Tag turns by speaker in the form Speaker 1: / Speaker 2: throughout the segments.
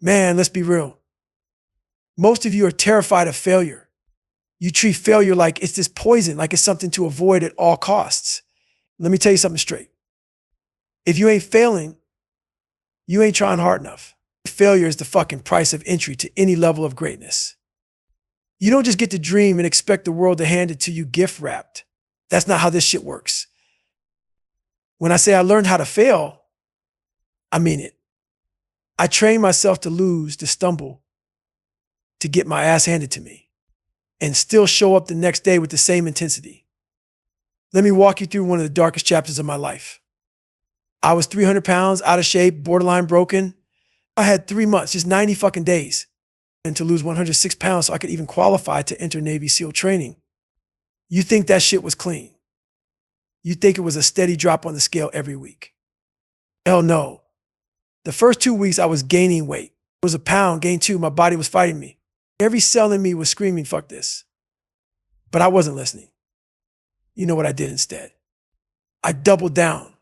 Speaker 1: Man, let's be real. Most of you are terrified of failure. You treat failure like it's this poison, like it's something to avoid at all costs. Let me tell you something straight. If you ain't failing, you ain't trying hard enough. Failure is the fucking price of entry to any level of greatness. You don't just get to dream and expect the world to hand it to you gift wrapped. That's not how this shit works. When I say I learned how to fail, I mean it. I trained myself to lose, to stumble, to get my ass handed to me, and still show up the next day with the same intensity. Let me walk you through one of the darkest chapters of my life. I was 300 pounds, out of shape, borderline broken. I had 3 months, just 90 fucking days, and to lose 106 pounds so I could even qualify to enter Navy SEAL training. You think that shit was clean. You think it was a steady drop on the scale every week. Hell no. The first 2 weeks I was gaining weight. It was a pound, gained 2, my body was fighting me. Every cell in me was screaming, fuck this. But I wasn't listening. You know what I did instead? I doubled down.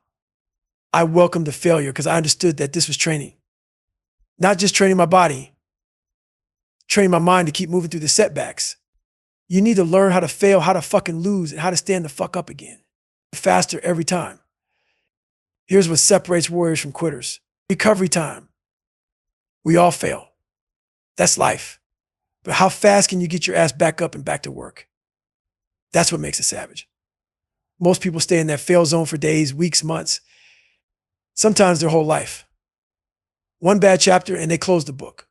Speaker 1: I welcomed the failure because I understood that this was training. Not just training my body, training my mind to keep moving through the setbacks. You need to learn how to fail, how to fucking lose, and how to stand the fuck up again. Faster every time. Here's what separates warriors from quitters. Recovery time. We all fail. That's life. But how fast can you get your ass back up and back to work? That's what makes a savage. Most people stay in that fail zone for days, weeks, months, sometimes their whole life. One bad chapter and they close the book.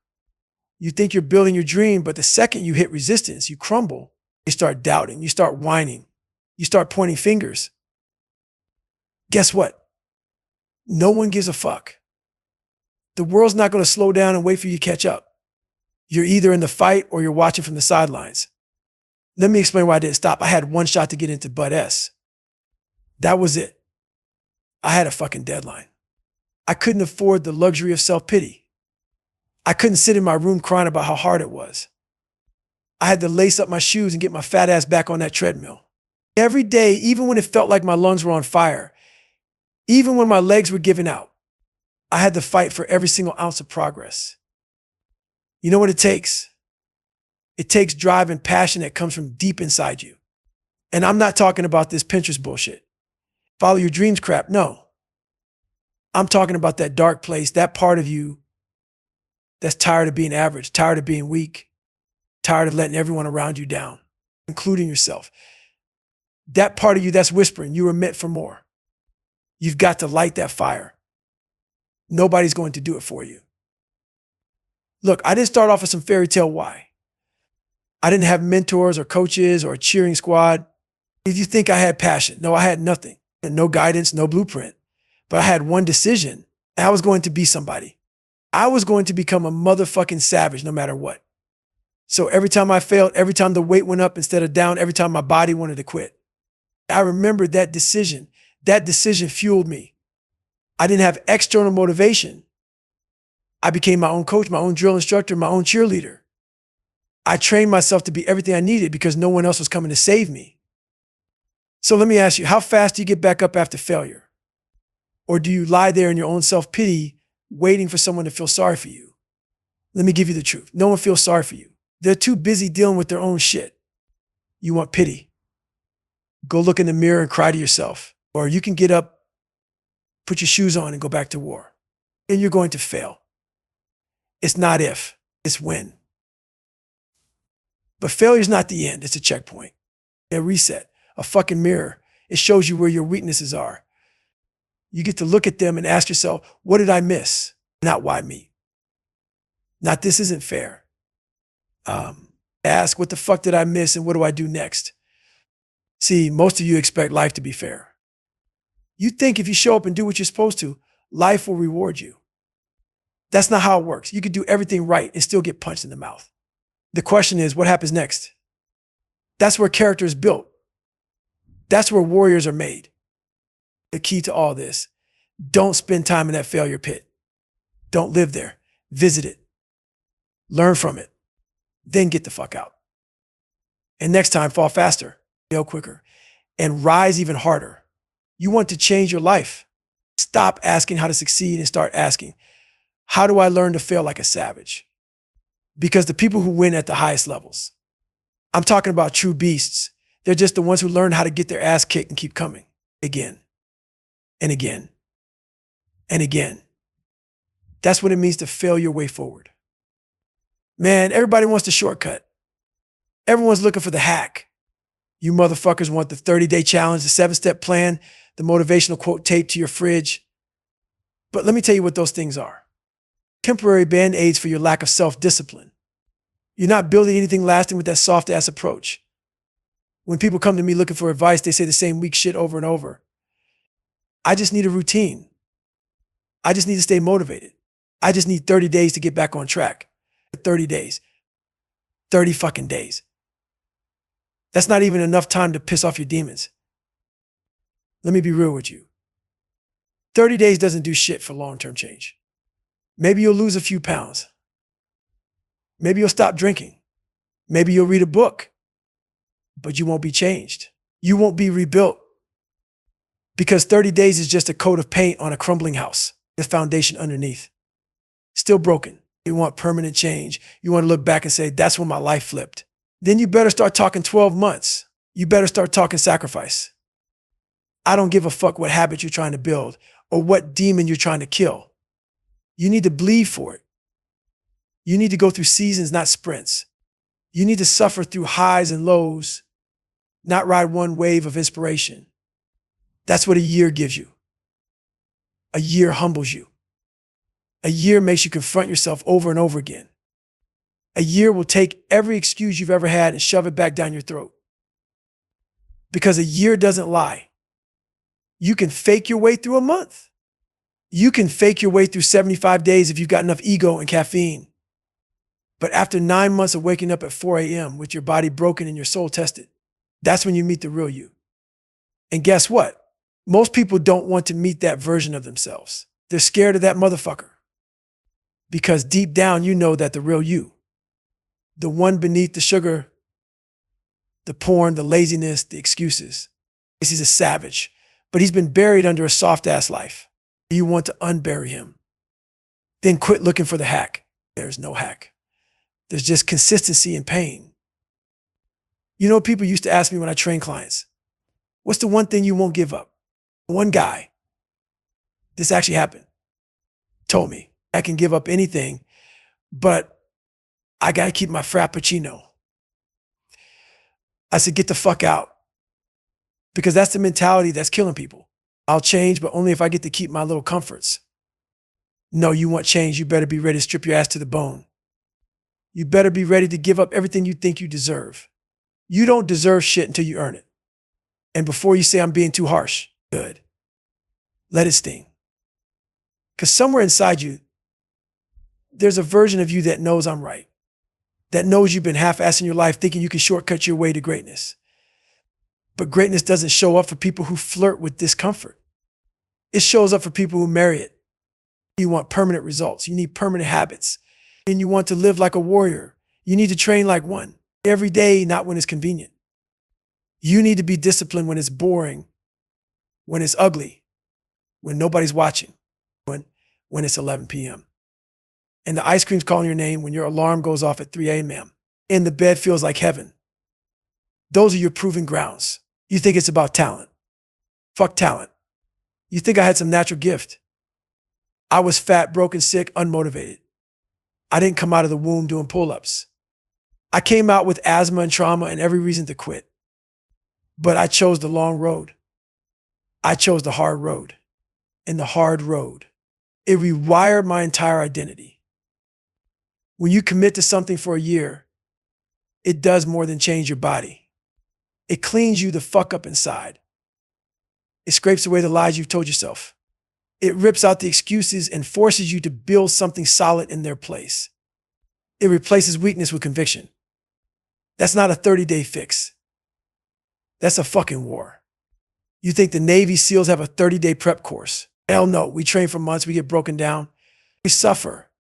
Speaker 1: You think you're building your dream, but the second you hit resistance, you crumble, you start doubting, you start whining, you start pointing fingers. Guess what? No one gives a fuck. The world's not going to slow down and wait for you to catch up. You're either in the fight or you're watching from the sidelines. Let me explain why I didn't stop. I had one shot to get into Bud S. That was it. I had a fucking deadline. I couldn't afford the luxury of self-pity. I couldn't sit in my room crying about how hard it was. I had to lace up my shoes and get my fat ass back on that treadmill. Every day, even when it felt like my lungs were on fire, even when my legs were giving out, I had to fight for every single ounce of progress. You know what it takes? It takes drive and passion that comes from deep inside you. And I'm not talking about this Pinterest bullshit. Follow your dreams crap. No. I'm talking about that dark place, that part of you that's tired of being average, tired of being weak, tired of letting everyone around you down, including yourself. That part of you that's whispering, you were meant for more. You've got to light that fire. Nobody's going to do it for you. Look, I didn't start off with some fairy tale why. I didn't have mentors or coaches or a cheering squad. If you think I had passion, no, I had nothing. And no guidance, no blueprint. But I had one decision. I was going to be somebody. I was going to become a motherfucking savage no matter what. So every time I failed, every time the weight went up instead of down, every time my body wanted to quit, I remembered that decision. That decision fueled me. I didn't have external motivation. I became my own coach, my own drill instructor, my own cheerleader. I trained myself to be everything I needed because no one else was coming to save me. So let me ask you, how fast do you get back up after failure? Or do you lie there in your own self-pity waiting for someone to feel sorry for you? Let me give you the truth. No one feels sorry for you. They're too busy dealing with their own shit. You want pity. Go look in the mirror and cry to yourself. Or you can get up, put your shoes on and go back to war. And you're going to fail. It's not if, it's when. But failure's not the end, it's a checkpoint. A reset, a fucking mirror. It shows you where your weaknesses are. You get to look at them and ask yourself, what did I miss? Not why me. Not this isn't fair. Ask, what the fuck did I miss and what do I do next? See, most of you expect life to be fair. You think if you show up and do what you're supposed to, life will reward you. That's not how it works. You could do everything right and still get punched in the mouth. The question is, what happens next? That's where character is built. That's where warriors are made. The key to all this, don't spend time in that failure pit. Don't live there. Visit it. Learn from it. Then get the fuck out. And next time, fall faster, fail quicker, and rise even harder. You want to change your life. Stop asking how to succeed and start asking, How do I learn to fail like a savage? Because the people who win at the highest levels, I'm talking about true beasts. They're just the ones who learn how to get their ass kicked and keep coming again and again and again. That's what it means to fail your way forward. Man, everybody wants the shortcut. Everyone's looking for the hack. You motherfuckers want the 30-day challenge, the 7-step plan, the motivational quote taped to your fridge. But let me tell you what those things are. Temporary band-aids for your lack of self-discipline. You're not building anything lasting with that soft-ass approach. When people come to me looking for advice, they say the same weak shit over and over. I just need a routine. I just need to stay motivated. I just need 30 days to get back on track. 30 days. 30 fucking days. That's not even enough time to piss off your demons. Let me be real with you. 30 days doesn't do shit for long-term change. Maybe you'll lose a few pounds. Maybe you'll stop drinking. Maybe you'll read a book. But you won't be changed. You won't be rebuilt. Because 30 days is just a coat of paint on a crumbling house. The foundation underneath. Still broken. You want permanent change. You want to look back and say, that's when my life flipped. Then you better start talking 12 months. You better start talking sacrifice. I don't give a fuck what habit you're trying to build or what demon you're trying to kill. You need to bleed for it. You need to go through seasons, not sprints. You need to suffer through highs and lows, not ride one wave of inspiration. That's what a year gives you. A year humbles you. A year makes you confront yourself over and over again. A year will take every excuse you've ever had and shove it back down your throat. Because a year doesn't lie. You can fake your way through a month. You can fake your way through 75 days if you've got enough ego and caffeine. But after 9 months of waking up at 4 a.m. with your body broken and your soul tested, that's when you meet the real you. And guess what? Most people don't want to meet that version of themselves. They're scared of that motherfucker. Because deep down, you know that the real you, the one beneath the sugar, the porn, the laziness, the excuses, he's a savage, but he's been buried under a soft-ass life. You want to unbury him. Then quit looking for the hack. There's no hack. There's just consistency and pain. You know, people used to ask me when I train clients, what's the one thing you won't give up? One guy, this actually happened, told me, I can give up anything, but I got to keep my frappuccino. I said, get the fuck out. Because that's the mentality that's killing people. I'll change, but only if I get to keep my little comforts. No, you want change, you better be ready to strip your ass to the bone. You better be ready to give up everything you think you deserve. You don't deserve shit until you earn it. And before you say I'm being too harsh, good. Let it sting. Because somewhere inside you, there's a version of you that knows I'm right. That knows you've been half-assing your life thinking you can shortcut your way to greatness. But greatness doesn't show up for people who flirt with discomfort. It shows up for people who marry it. You want permanent results. You need permanent habits. And you want to live like a warrior. You need to train like one. Every day, not when it's convenient. You need to be disciplined when it's boring, when it's ugly, when nobody's watching, when it's 11 p.m. And the ice cream's calling your name when your alarm goes off at 3 a.m. and the bed feels like heaven. Those are your proving grounds. You think it's about talent. Fuck talent. You think I had some natural gift. I was fat, broken, sick, unmotivated. I didn't come out of the womb doing pull-ups. I came out with asthma and trauma and every reason to quit. But I chose the long road. I chose the hard road. And the hard road, it rewired my entire identity. When you commit to something for a year, it does more than change your body. It cleans you the fuck up inside. It scrapes away the lies you've told yourself. It rips out the excuses and forces you to build something solid in their place. It replaces weakness with conviction. That's not a 30-day fix. That's a fucking war. You think the Navy SEALs have a 30-day prep course? Hell no. We train for months. We get broken down. We suffer.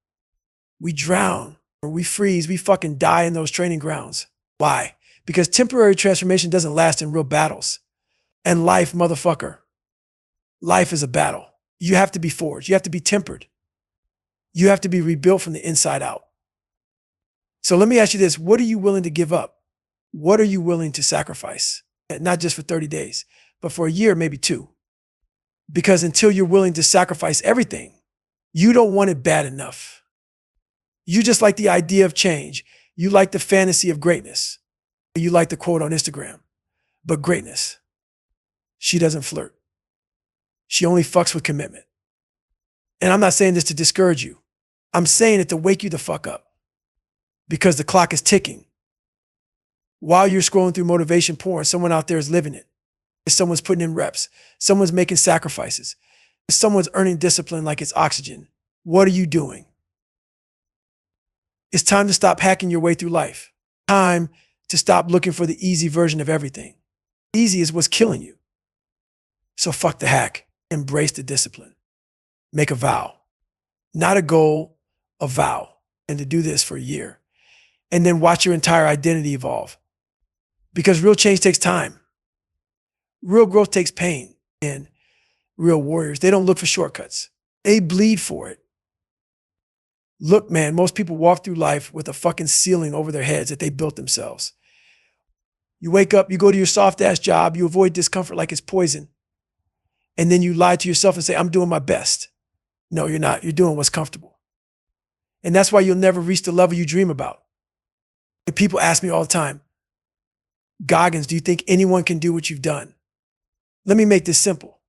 Speaker 1: We drown. Or we freeze. We fucking die in those training grounds. Why? Because temporary transformation doesn't last in real battles. And life, motherfucker, life is a battle. You have to be forged. You have to be tempered. You have to be rebuilt from the inside out. So let me ask you this. What are you willing to give up? What are you willing to sacrifice? Not just for 30 days, but for a year, maybe 2. Because until you're willing to sacrifice everything, you don't want it bad enough. You just like the idea of change. You like the fantasy of greatness. You like the quote on Instagram. But greatness, she doesn't flirt. She only fucks with commitment. And I'm not saying this to discourage you. I'm saying it to wake you the fuck up. Because the clock is ticking. While you're scrolling through motivation porn, someone out there is living it. Someone's putting in reps. Someone's making sacrifices. Someone's earning discipline like it's oxygen. What are you doing? It's time to stop hacking your way through life. Time to stop looking for the easy version of everything. Easy is what's killing you. So fuck the hack. Embrace the discipline. Make a vow. Not a goal, a vow. And to do this for a year. And then watch your entire identity evolve. Because real change takes time. Real growth takes pain. And real warriors, they don't look for shortcuts. They bleed for it. Look, man, most people walk through life with a fucking ceiling over their heads that they built themselves. You wake up, you go to your soft-ass job, you avoid discomfort like it's poison. And then you lie to yourself and say, I'm doing my best. No, you're not. You're doing what's comfortable. And that's why you'll never reach the level you dream about. And people ask me all the time, Goggins, do you think anyone can do what you've done? Let me make this simple.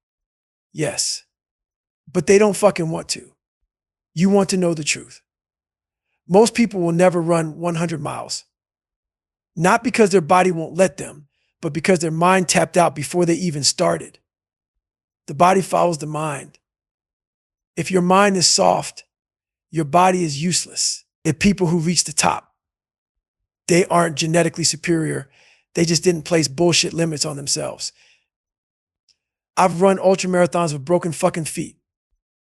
Speaker 1: Yes. But they don't fucking want to. You want to know the truth. Most people will never run 100 miles. Not because their body won't let them, but because their mind tapped out before they even started. The body follows the mind. If your mind is soft, your body is useless. If people who reach the top, they aren't genetically superior. They just didn't place bullshit limits on themselves. I've run ultra marathons with broken fucking feet.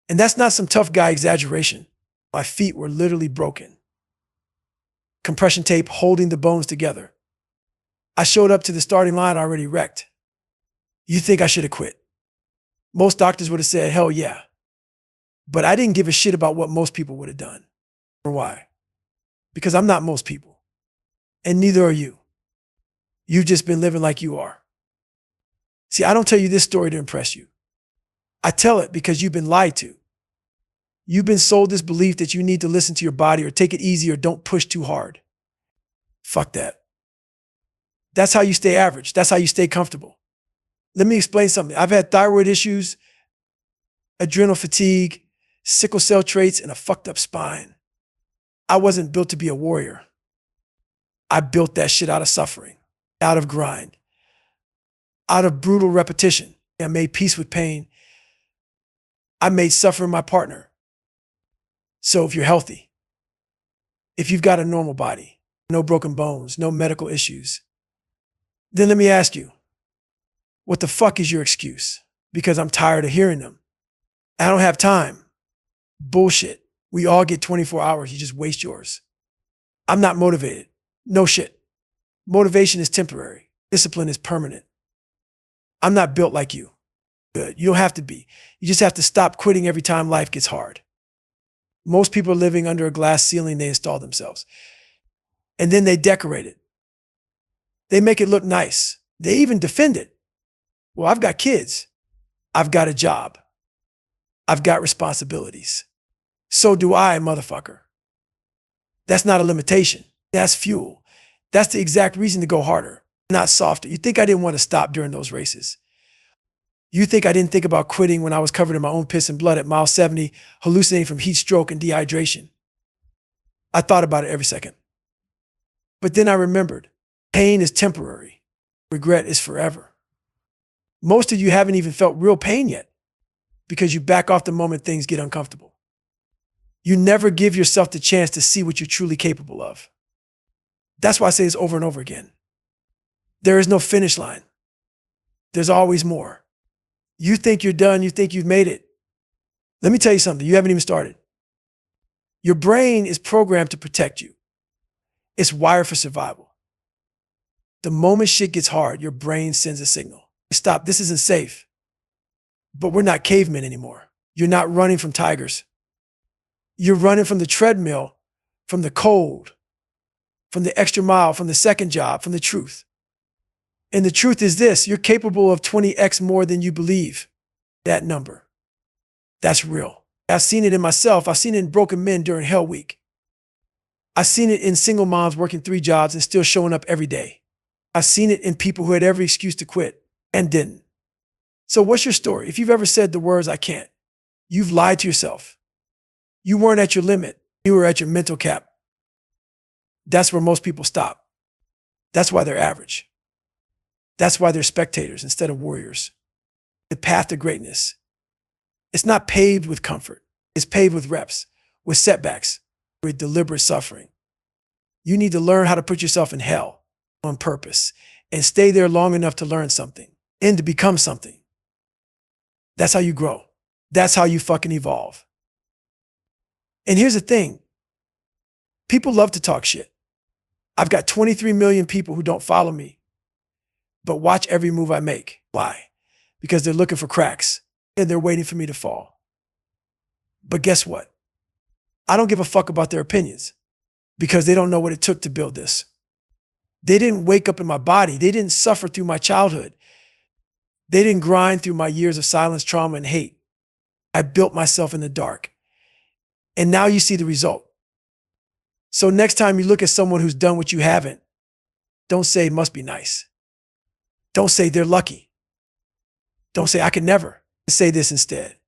Speaker 1: And that's not some tough guy exaggeration. My feet were literally broken. Compression tape holding the bones together. I showed up to the starting line already wrecked. You think I should have quit? Most doctors would have said, hell yeah. But I didn't give a shit about what most people would have done. Or why? Because I'm not most people. And neither are you. You've just been living like you are. See, I don't tell you this story to impress you. I tell it because you've been lied to. You've been sold this belief that you need to listen to your body or take it easy or don't push too hard. Fuck that. That's how you stay average. That's how you stay comfortable. Let me explain something. I've had thyroid issues, adrenal fatigue, sickle cell traits, and a fucked up spine. I wasn't built to be a warrior. I built that shit out of suffering, out of grind, out of brutal repetition. I made peace with pain. I made suffering my partner. So if you're healthy, if you've got a normal body, no broken bones, no medical issues, then let me ask you, what the fuck is your excuse? Because I'm tired of hearing them. I don't have time. Bullshit. We all get 24 hours. You just waste yours. I'm not motivated. No shit. Motivation is temporary. Discipline is permanent. I'm not built like you. Good. You don't have to be. You just have to stop quitting every time life gets hard. Most people are living under a glass ceiling they install themselves. And then they decorate it. They make it look nice. They even defend it. Well, I've got kids. I've got a job. I've got responsibilities. So do I, motherfucker. That's not a limitation. That's fuel. That's the exact reason to go harder, not softer. You think I didn't want to stop during those races? You think I didn't think about quitting when I was covered in my own piss and blood at mile 70, hallucinating from heat stroke and dehydration? I thought about it every second. But then I remembered, pain is temporary. Regret is forever. Most of you haven't even felt real pain yet because you back off the moment things get uncomfortable. You never give yourself the chance to see what you're truly capable of. That's why I say this over and over again. There is no finish line. There's always more. You think you're done. You think you've made it. Let me tell you something. You haven't even started. Your brain is programmed to protect you. It's wired for survival. The moment shit gets hard, your brain sends a signal. Stop. This isn't safe. But we're not cavemen anymore. You're not running from tigers. You're running from the treadmill, from the cold, from the extra mile, from the second job, from the truth. And the truth is this: you're capable of 20x more than you believe. That number. That's real. I've seen it in myself. I've seen it in broken men during Hell Week. I've seen it in single moms working 3 jobs and still showing up every day. I've seen it in people who had every excuse to quit and didn't. So what's your story? If you've ever said the words, "I can't," you've lied to yourself. You weren't at your limit. You were at your mental cap. That's where most people stop. That's why they're average. That's why they're spectators instead of warriors. The path to greatness, it's not paved with comfort. It's paved with reps, with setbacks, with deliberate suffering. You need to learn how to put yourself in hell on purpose and stay there long enough to learn something and to become something. That's how you grow. That's how you fucking evolve. And here's the thing. People love to talk shit. I've got 23 million people who don't follow me, but watch every move I make. Why? Because they're looking for cracks and they're waiting for me to fall. But guess what? I don't give a fuck about their opinions because they don't know what it took to build this. They didn't wake up in my body. They didn't suffer through my childhood. They didn't grind through my years of silence, trauma, and hate. I built myself in the dark. And now you see the result. So next time you look at someone who's done what you haven't, don't say, "Must be nice." Don't say, "They're lucky." Don't say, "I could never." Say this instead: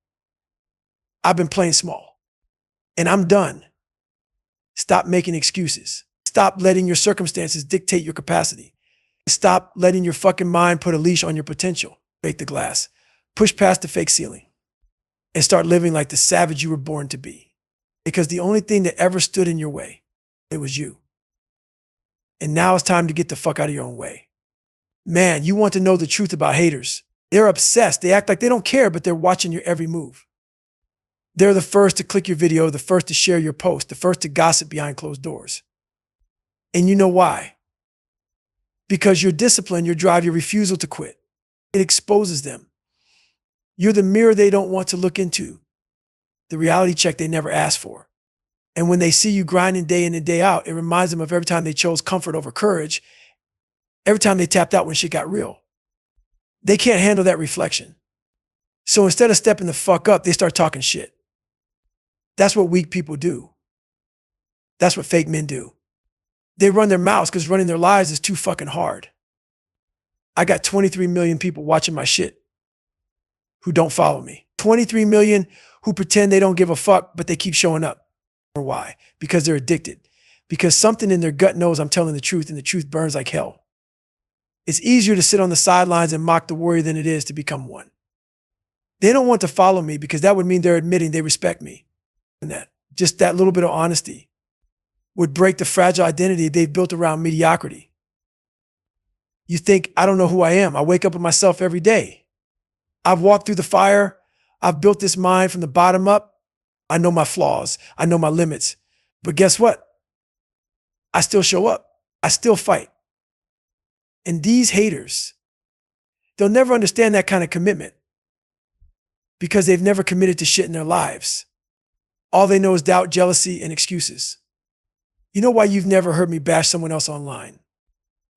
Speaker 1: "I've been playing small and I'm done." Stop making excuses. Stop letting your circumstances dictate your capacity. Stop letting your fucking mind put a leash on your potential. Break the glass. Push past the fake ceiling and start living like the savage you were born to be. Because the only thing that ever stood in your way, it was you. And now it's time to get the fuck out of your own way. Man, you want to know the truth about haters. They're obsessed. They act like they don't care, but they're watching your every move. They're the first to click your video, the first to share your post, the first to gossip behind closed doors. And you know why? Because your discipline, your drive, your refusal to quit, it exposes them. You're the mirror they don't want to look into, the reality check they never asked for. And when they see you grinding day in and day out, it reminds them of every time they chose comfort over courage, every time they tapped out when shit got real. They can't handle that reflection. So instead of stepping the fuck up, they start talking shit. That's what weak people do. That's what fake men do. They run their mouths because running their lives is too fucking hard. I got 23 million people watching my shit who don't follow me. 23 million who pretend they don't give a fuck, but they keep showing up. Or why? Because they're addicted. Because something in their gut knows I'm telling the truth and the truth burns like hell. It's easier to sit on the sidelines and mock the warrior than it is to become one. They don't want to follow me because that would mean they're admitting they respect me. And that, just that little bit of honesty would break the fragile identity they've built around mediocrity. You think, I don't know who I am. I wake up with myself every day. I've walked through the fire. I've built this mind from the bottom up. I know my flaws. I know my limits. But guess what? I still show up. I still fight. And these haters, they'll never understand that kind of commitment because they've never committed to shit in their lives. All they know is doubt, jealousy, and excuses. You know why you've never heard me bash someone else online?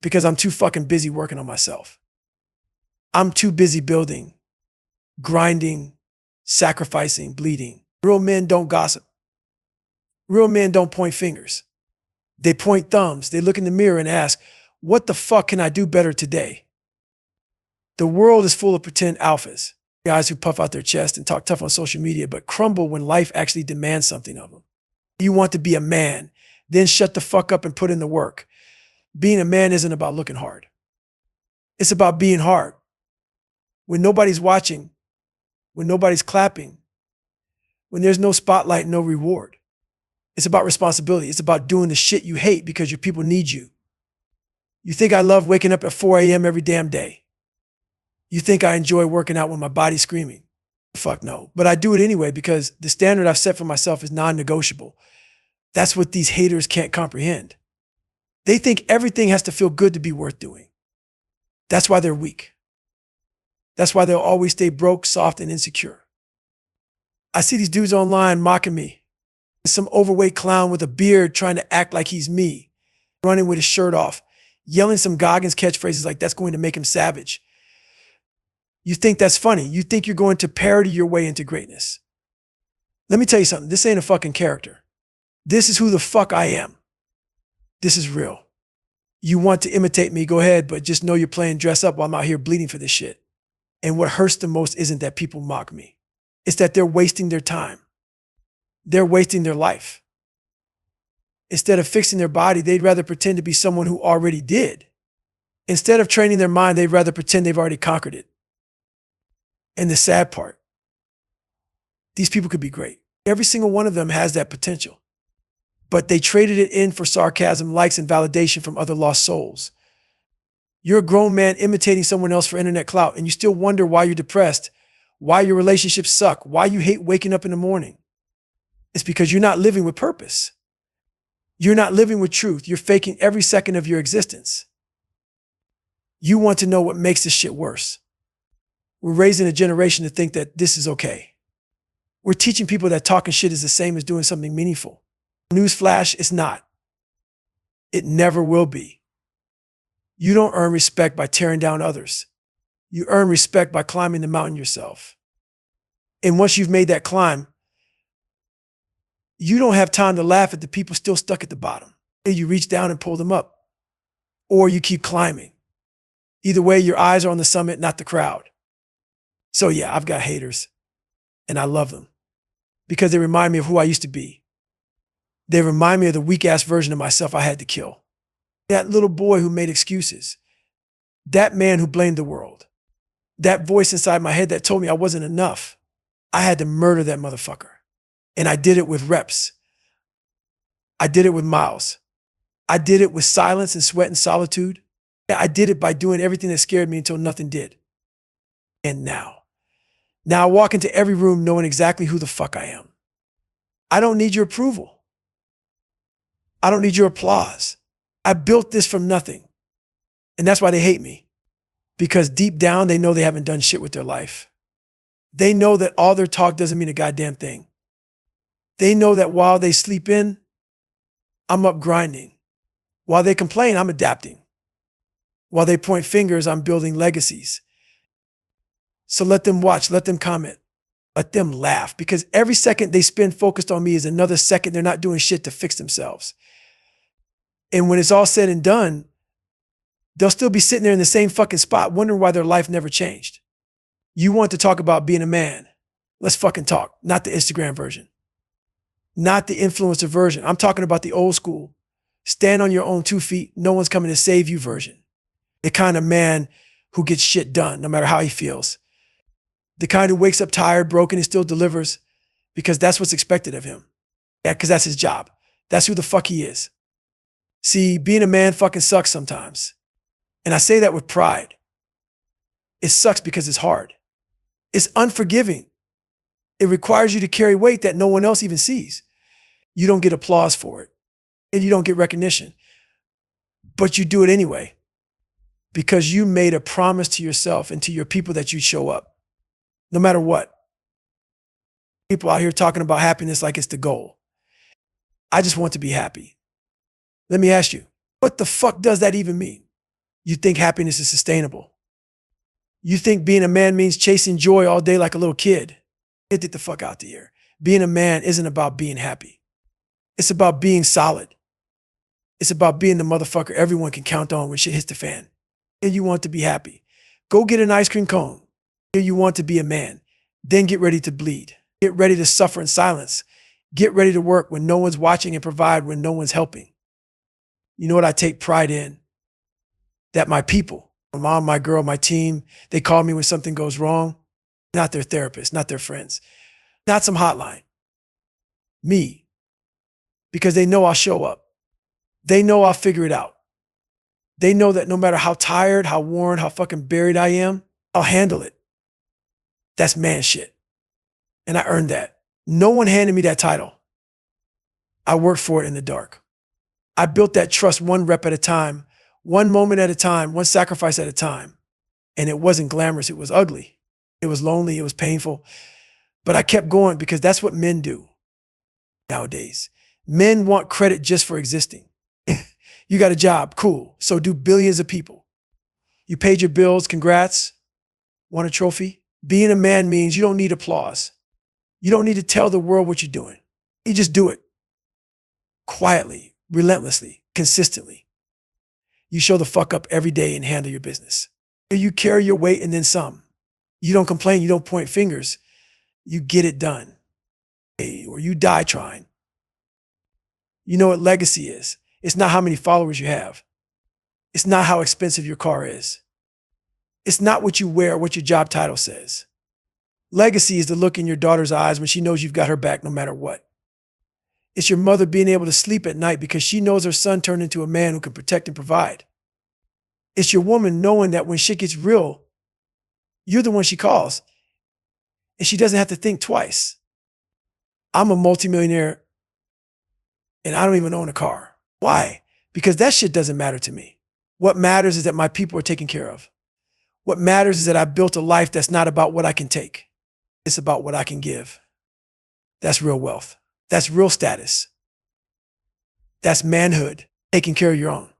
Speaker 1: Because I'm too fucking busy working on myself. I'm too busy building, grinding, sacrificing, bleeding. Real men don't gossip. Real men don't point fingers. They point thumbs. They look in the mirror and ask, what the fuck can I do better today? The world is full of pretend alphas, guys who puff out their chest and talk tough on social media, but crumble when life actually demands something of them. You want to be a man, then shut the fuck up and put in the work. Being a man isn't about looking hard. It's about being hard. When nobody's watching, when nobody's clapping, when there's no spotlight, no reward. It's about responsibility. It's about doing the shit you hate because your people need you. You think I love waking up at 4 a.m. every damn day? You think I enjoy working out when my body's screaming? Fuck no. But I do it anyway because the standard I've set for myself is non-negotiable. That's what these haters can't comprehend. They think everything has to feel good to be worth doing. That's why they're weak. That's why they'll always stay broke, soft, and insecure. I see these dudes online mocking me. Some overweight clown with a beard trying to act like he's me, running with his shirt off, yelling some Goggins catchphrases like that's going to make him savage. You think that's funny. You think you're going to parody your way into greatness. Let me tell you something. This ain't a fucking character. This is who the fuck I am. This is real. You want to imitate me, go ahead, but just know you're playing dress up while I'm out here bleeding for this shit. And what hurts the most isn't that people mock me. It's that they're wasting their time. They're wasting their life. Instead of fixing their body, they'd rather pretend to be someone who already did. Instead of training their mind, they'd rather pretend they've already conquered it. And the sad part, these people could be great. Every single one of them has that potential. But they traded it in for sarcasm, likes, and validation from other lost souls. You're a grown man imitating someone else for internet clout, and you still wonder why you're depressed, why your relationships suck, why you hate waking up in the morning. It's because you're not living with purpose. You're not living with truth. You're faking every second of your existence. You want to know what makes this shit worse. We're raising a generation to think that this is okay. We're teaching people that talking shit is the same as doing something meaningful. Newsflash, it's not. It never will be. You don't earn respect by tearing down others. You earn respect by climbing the mountain yourself. And once you've made that climb, you don't have time to laugh at the people still stuck at the bottom. You reach down and pull them up, or you keep climbing. Either way, your eyes are on the summit, not the crowd. So yeah, I've got haters, and I love them because they remind me of who I used to be. They remind me of the weak-ass version of myself I had to kill. That little boy who made excuses. That man who blamed the world. That voice inside my head that told me I wasn't enough. I had to murder that motherfucker. And I did it with reps. I did it with miles. I did it with silence and sweat and solitude. I did it by doing everything that scared me until nothing did. And now I walk into every room knowing exactly who the fuck I am. I don't need your approval. I don't need your applause. I built this from nothing. And that's why they hate me. Because deep down, they know they haven't done shit with their life. They know that all their talk doesn't mean a goddamn thing. They know that while they sleep in, I'm up grinding. While they complain, I'm adapting. While they point fingers, I'm building legacies. So let them watch, let them comment, let them laugh, because every second they spend focused on me is another second they're not doing shit to fix themselves. And when it's all said and done, they'll still be sitting there in the same fucking spot wondering why their life never changed. You want to talk about being a man? Let's fucking talk, not the Instagram version. Not the influencer version. I'm talking about the old school, stand on your own 2 feet, no one's coming to save you version. The kind of man who gets shit done no matter how he feels. The kind who wakes up tired, broken, and still delivers because that's what's expected of him. Yeah, because that's his job. That's who the fuck he is. See, being a man fucking sucks sometimes. And I say that with pride. It sucks because it's hard. It's unforgiving. It requires you to carry weight that no one else even sees. You don't get applause for it. And you don't get recognition. But you do it anyway. Because you made a promise to yourself and to your people that you'd show up. No matter what. People out here talking about happiness like it's the goal. I just want to be happy. Let me ask you, what the fuck does that even mean? You think happiness is sustainable? You think being a man means chasing joy all day like a little kid? Get the fuck out the here. Being a man isn't about being happy. It's about being solid. It's about being the motherfucker everyone can count on when shit hits the fan. And you want to be happy. Go get an ice cream cone. Here you want to be a man. Then get ready to bleed. Get ready to suffer in silence. Get ready to work when no one's watching and provide when no one's helping. You know what I take pride in? That my people, my mom, my girl, my team, they call me when something goes wrong. Not their therapist, not their friends, not some hotline. Me. Because they know I'll show up. They know I'll figure it out. They know that no matter how tired, how worn, how fucking buried I am, I'll handle it. That's man shit. And I earned that. No one handed me that title. I worked for it in the dark. I built that trust one rep at a time, one moment at a time, one sacrifice at a time. And it wasn't glamorous, it was ugly. It was lonely, it was painful. But I kept going because that's what men do. nowadays. Men want credit just for existing. You got a job, cool. So do billions of people. You paid your bills, congrats. Want a trophy? Being a man means you don't need applause. You don't need to tell the world what you're doing. You just do it. Quietly, relentlessly, consistently. You show the fuck up every day and handle your business. You carry your weight and then some. You don't complain, you don't point fingers. You get it done. Or you die trying. You know what legacy is. It's not how many followers you have. It's not how expensive your car is. It's not what you wear or what your job title says. Legacy is the look in your daughter's eyes when she knows you've got her back no matter what. It's your mother being able to sleep at night because she knows her son turned into a man who can protect and provide. It's your woman knowing that when shit gets real, you're the one she calls. And she doesn't have to think twice. I'm a multimillionaire and I don't even own a car. Why? Because that shit doesn't matter to me. What matters is that my people are taken care of. What matters is that I built a life that's not about what I can take. It's about what I can give. That's real wealth. That's real status. That's manhood, taking care of your own.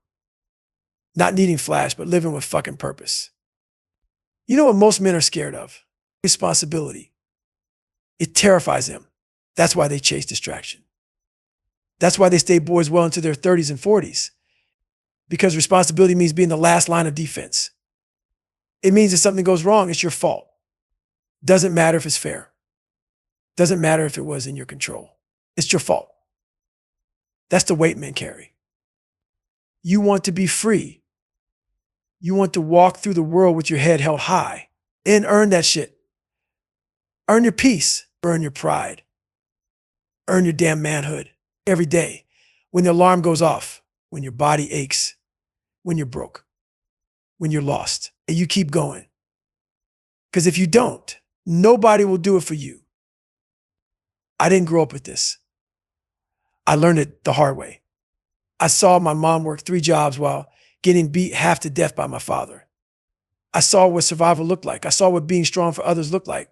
Speaker 1: Not needing flash, but living with fucking purpose. You know what most men are scared of? Responsibility. It terrifies them. That's why they chase distraction. That's why they stay boys well into their 30s and 40s. Because responsibility means being the last line of defense. It means if something goes wrong, it's your fault. Doesn't matter if it's fair. Doesn't matter if it was in your control. It's your fault. That's the weight men carry. You want to be free. You want to walk through the world with your head held high and earn that shit. Earn your peace. Earn your pride. Earn your damn manhood every day. When the alarm goes off, when your body aches, when you're broke, when you're lost, and you keep going. Because if you don't, nobody will do it for you. I didn't grow up with this. I learned it the hard way. I saw my mom work 3 jobs while getting beat half to death by my father. I saw what survival looked like. I saw what being strong for others looked like.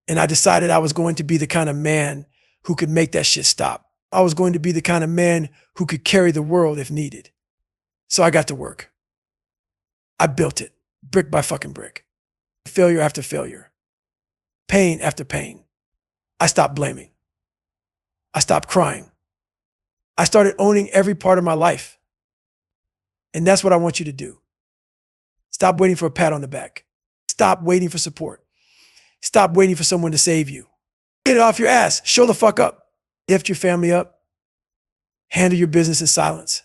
Speaker 1: And I decided I was going to be the kind of man who could make that shit stop. I was going to be the kind of man who could carry the world if needed. So I got to work. I built it, brick by fucking brick. Failure after failure. Pain after pain. I stopped blaming. I stopped crying. I started owning every part of my life. And that's what I want you to do. Stop waiting for a pat on the back. Stop waiting for support. Stop waiting for someone to save you. Get it off your ass. Show the fuck up. Lift your family up. Handle your business in silence.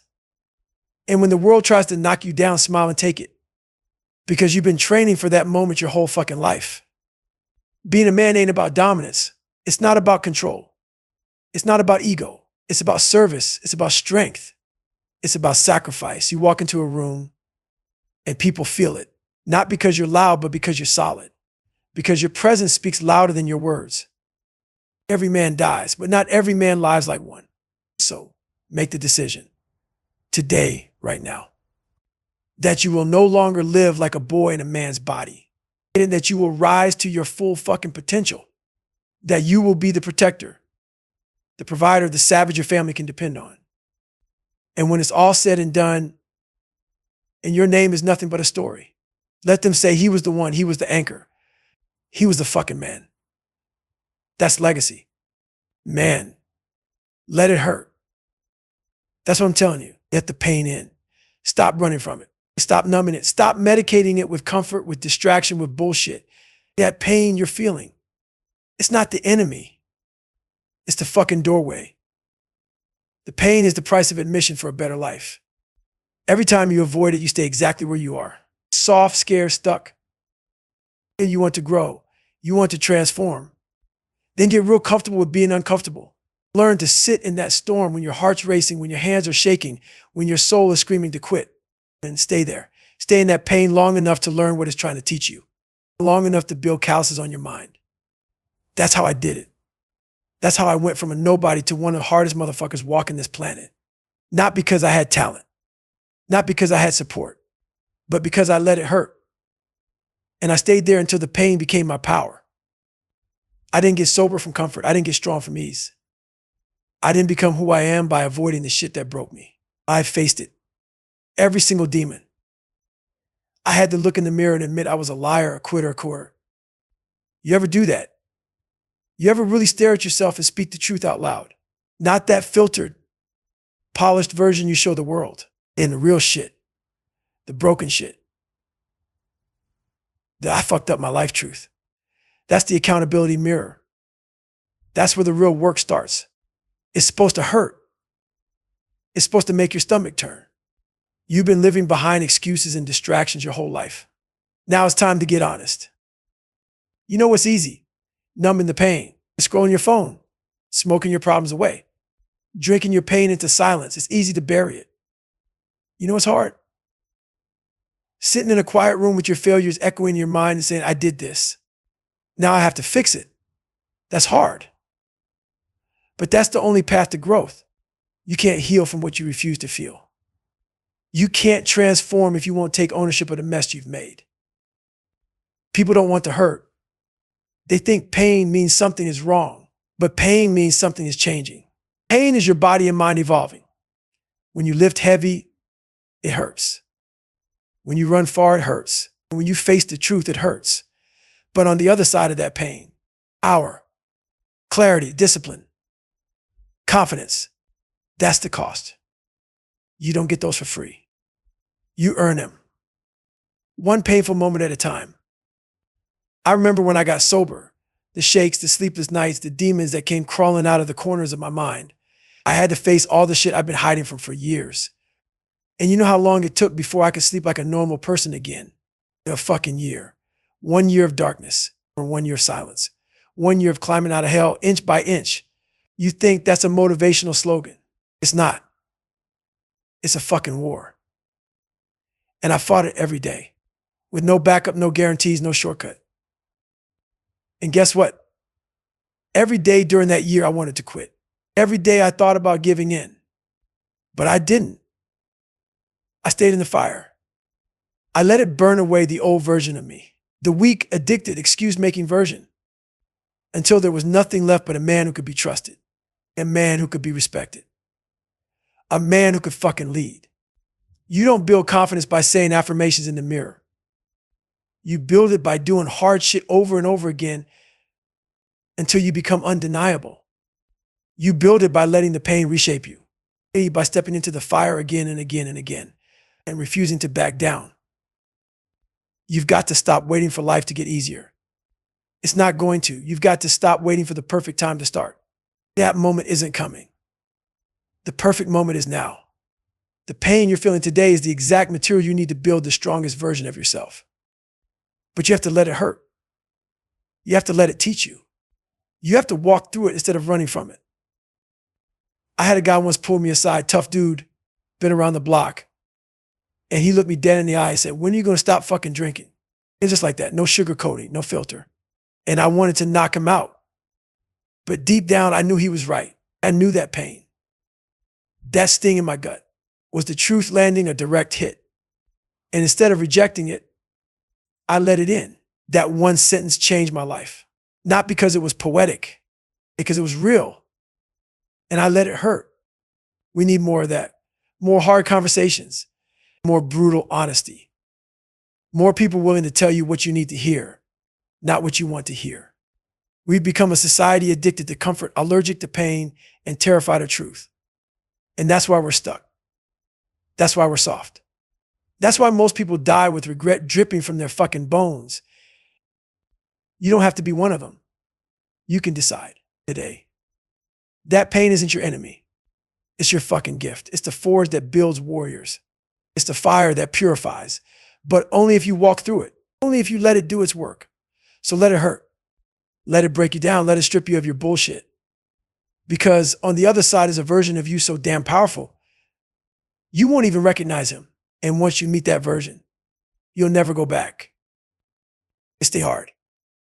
Speaker 1: And when the world tries to knock you down, smile and take it. Because you've been training for that moment your whole fucking life. Being a man ain't about dominance. It's not about control. It's not about ego. It's about service. It's about strength. It's about sacrifice. You walk into a room and people feel it. Not because you're loud, but because you're solid. Because your presence speaks louder than your words. Every man dies, but not every man lives like one. So make the decision today, right now, that you will no longer live like a boy in a man's body, and that you will rise to your full fucking potential, that you will be the protector, the provider, the savage your family can depend on. And when it's all said and done, and your name is nothing but a story, let them say he was the one, he was the anchor, he was the fucking man. That's legacy. Man, let it hurt. That's what I'm telling you. Let the pain in. Stop running from it. Stop numbing it. Stop medicating it with comfort, with distraction, with bullshit. That pain you're feeling, it's not the enemy. It's the fucking doorway. The pain is the price of admission for a better life. Every time you avoid it, you stay exactly where you are. Soft, scared, stuck. And you want to grow. You want to transform. Then get real comfortable with being uncomfortable. Learn to sit in that storm when your heart's racing, when your hands are shaking, when your soul is screaming to quit. And stay there. Stay in that pain long enough to learn what it's trying to teach you. Long enough to build calluses on your mind. That's how I did it. That's how I went from a nobody to one of the hardest motherfuckers walking this planet. Not because I had talent. Not because I had support. But because I let it hurt. And I stayed there until the pain became my power. I didn't get sober from comfort. I didn't get strong from ease. I didn't become who I am by avoiding the shit that broke me. I faced it. Every single demon. I had to look in the mirror and admit I was a liar, a quitter, a quitter. You ever do that? You ever really stare at yourself and speak the truth out loud? Not that filtered, polished version you show the world. In the real shit, the broken shit. That I fucked up my life truth. That's the accountability mirror. That's where the real work starts. It's supposed to hurt. It's supposed to make your stomach turn. You've been living behind excuses and distractions your whole life. Now it's time to get honest. You know what's easy? Numbing the pain, scrolling your phone, smoking your problems away, drinking your pain into silence. It's easy to bury it. You know what's hard? Sitting in a quiet room with your failures echoing in your mind and saying, I did this. Now I have to fix it. That's hard. But that's the only path to growth. You can't heal from what you refuse to feel. You can't transform if you won't take ownership of the mess you've made. People don't want to hurt. They think pain means something is wrong, but pain means something is changing. Pain is your body and mind evolving. When you lift heavy, it hurts. When you run far, it hurts. And when you face the truth, it hurts. But on the other side of that pain, power, clarity, discipline, confidence, that's the cost. You don't get those for free. You earn them. One painful moment at a time. I remember when I got sober, the shakes, the sleepless nights, the demons that came crawling out of the corners of my mind. I had to face all the shit I've been hiding from for years. And you know how long it took before I could sleep like a normal person again? A fucking year. 1 year of darkness, or 1 year of silence. 1 year of climbing out of hell inch by inch. You think that's a motivational slogan. It's not. It's a fucking war. And I fought it every day. With no backup, no guarantees, no shortcut. And guess what? Every day during that year, I wanted to quit. Every day I thought about giving in. But I didn't. I stayed in the fire. I let it burn away the old version of me. The weak, addicted, excuse-making version. Until there was nothing left but a man who could be trusted. A man who could be respected. A man who could fucking lead. You don't build confidence by saying affirmations in the mirror. You build it by doing hard shit over and over again until you become undeniable. You build it by letting the pain reshape you. By stepping into the fire again and again and again and refusing to back down. You've got to stop waiting for life to get easier. It's not going to. You've got to stop waiting for the perfect time to start. That moment isn't coming. The perfect moment is now. The pain you're feeling today is the exact material you need to build the strongest version of yourself. But you have to let it hurt. You have to let it teach you. You have to walk through it instead of running from it. I had a guy once pull me aside, tough dude, been around the block. And he looked me dead in the eye and said, when are you going to stop fucking drinking? It's just like that. No sugarcoating, no filter. And I wanted to knock him out. But deep down, I knew he was right. I knew that pain. That sting in my gut was the truth landing a direct hit. And instead of rejecting it, I let it in. That one sentence changed my life. Not because it was poetic, because it was real. And I let it hurt. We need more of that. More hard conversations. More brutal honesty. More people willing to tell you what you need to hear, not what you want to hear. We've become a society addicted to comfort, allergic to pain, and terrified of truth. And that's why we're stuck. That's why we're soft. That's why most people die with regret dripping from their fucking bones. You don't have to be one of them. You can decide today. That pain isn't your enemy. It's your fucking gift. It's the forge that builds warriors. It's the fire that purifies, but only if you walk through it, only if you let it do its work. So let it hurt. Let it break you down. Let it strip you of your bullshit. Because on the other side is a version of you so damn powerful, you won't even recognize him. And once you meet that version, you'll never go back. Stay hard.